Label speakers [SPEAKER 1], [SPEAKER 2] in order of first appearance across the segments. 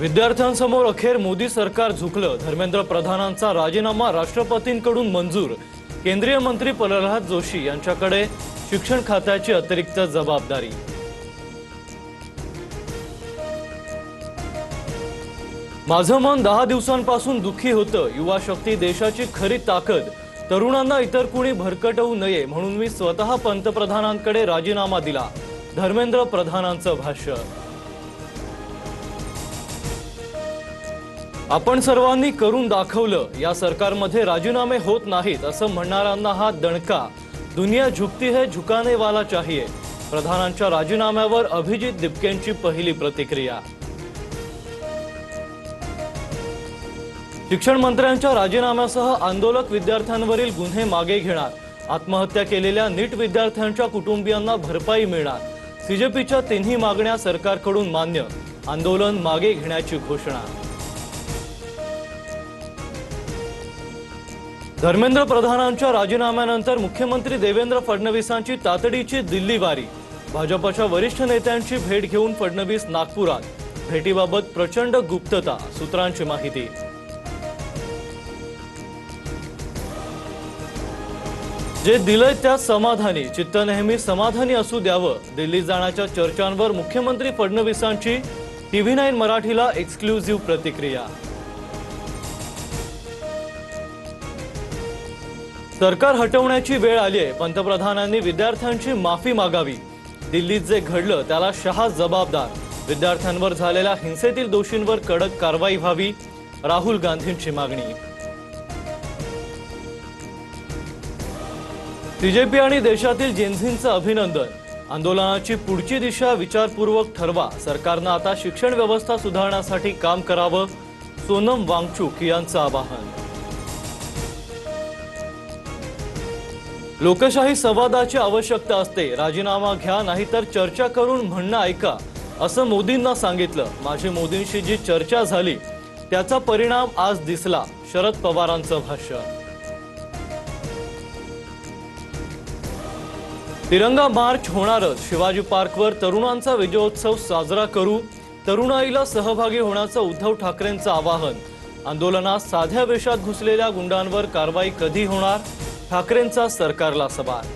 [SPEAKER 1] विद्यार्थ्यांसमोर अखेर मोदी सरकार झुकलं। धर्मेंद्र प्रधानांचा राजीनामा राष्ट्रपतींकडून मंजूर। केंद्रीय मंत्री प्रल्हाद जोशी यांच्याकडे शिक्षण खात्याची अतिरिक्त जबाबदारी। माझं मन 10 दिवसांपासून दुःखी होतं। युवा शक्ती देशाची खरी ताकद। तरुणांना इतर कुणी भरकटवू नये म्हणून मी स्वतः पंतप्रधानांकडे राजीनामा दिला। धर्मेंद्र प्रधानांचं भाष्य। आपण सर्वांनी करून दाखवलं। या सरकारमध्ये राजीनामे होत नाहीत असं म्हणणाऱ्यांना हा दणका। दुनिया झुकती है, झुकाने वाला चाहिए। प्रधानांच्या राजीनाम्यावर अभिजित दिपकेंची पहिली प्रतिक्रिया। शिक्षण मंत्र्यांच्या राजीनाम्यासह आंदोलक विद्यार्थ्यांवरील गुन्हे मागे घेणार। आत्महत्या केलेल्या नीट विद्यार्थ्यांच्या कुटुंबियांना भरपाई मिळणार। सीजेपीच्या तिन्ही मागण्या सरकारकडून मान्य। आंदोलन मागे घेण्याची घोषणा। धर्मेंद्र प्रधानांच्या राजीनाम्यानंतर मुख्यमंत्री देवेंद्र फडणवीसांची तातडीची दिल्ली वारी। भाजपच्या वरिष्ठ नेत्यांची भेट घेऊन फडणवीस नागपुरात। भेटीबाबत प्रचंड गुप्तता, सूत्रांची माहिती। जे दिलंय त्या समाधानी, चित्त नेहमी समाधानी असू द्यावं। दिल्लीत जाण्याच्या चर्चांवर मुख्यमंत्री फडणवीसांची TV9 मराठीला एक्सक्लुझिव्ह प्रतिक्रिया। सरकार हटवण्याची वेळ आली आहे। पंतप्रधानांनी विद्यार्थ्यांची माफी मागावी। दिल्लीत जे घडलं त्याला शहा जबाबदार। विद्यार्थ्यांवर झालेल्या हिंसेतील दोषींवर कडक कारवाई व्हावी। राहुल गांधींची मागणी। सीजेपी आणि देशातील जेनझींचं अभिनंदन। आंदोलनाची पुढची दिशा विचारपूर्वक ठरवा। सरकारनं आता शिक्षण व्यवस्था सुधारण्यासाठी काम करावं। सोनम वांगचुक यांचं आवाहन। लोकशाही संवादाची आवश्यकता असते। राजीनामा घ्या, नाहीतर चर्चा करून म्हणणं ऐका, असं मोदींना सांगितलं। माझी मोदींशी जी चर्चा झाली त्याचा परिणाम आज दिसला। शरद पवारांचं भाष्य। तिरंगा मार्च होणारच। शिवाजी पार्कवर तरुणांचा विजयोत्सव साजरा करू। तरुणाईला सहभागी होण्याचं उद्धव ठाकरेंचं आवाहन। आंदोलनात साध्या वेशात घुसलेल्या गुंडांवर कारवाई कधी होणार? ठाकरेंचा सरकारला सवाल।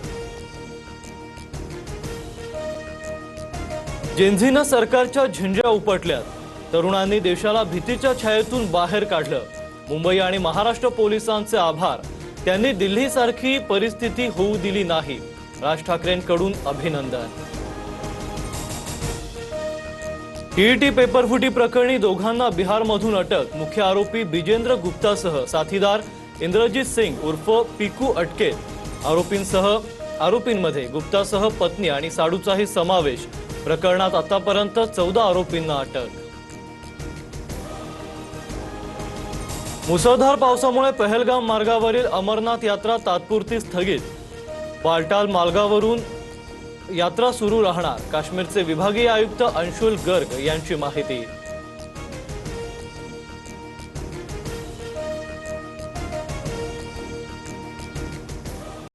[SPEAKER 1] जेनझीनं सरकारच्या झिंज्या उपटल्यात। तरुणांनी देशाला भीतीच्या छायेतून बाहेर काढलं। मुंबई आणि महाराष्ट्र पोलिसांचे आभार। त्यांनी दिल्लीसारखी परिस्थिती होऊ दिली नाही। राज ठाकरेंकडून अभिनंदन। टीईटी पेपरफुटी प्रकरणी दोघांना बिहारमधून अटक। मुख्य आरोपी बिजेंद्र गुप्तासह साथीदार इंद्रजीत सिंग उर्फ पिकू अटकेत। आरोपींमध्ये गुप्तासह पत्नी आणि साडूचाही समावेश। प्रकरणात आतापर्यंत 14 आरोपींना अटक। मुसळधार पावसामुळे पहलगाम मार्गावरील अमरनाथ यात्रा तात्पुरती स्थगित। बालटाल मार्गावरून यात्रा सुरू राहणार। काश्मीरचे विभागीय आयुक्त अंशुल गर्ग यांची माहिती।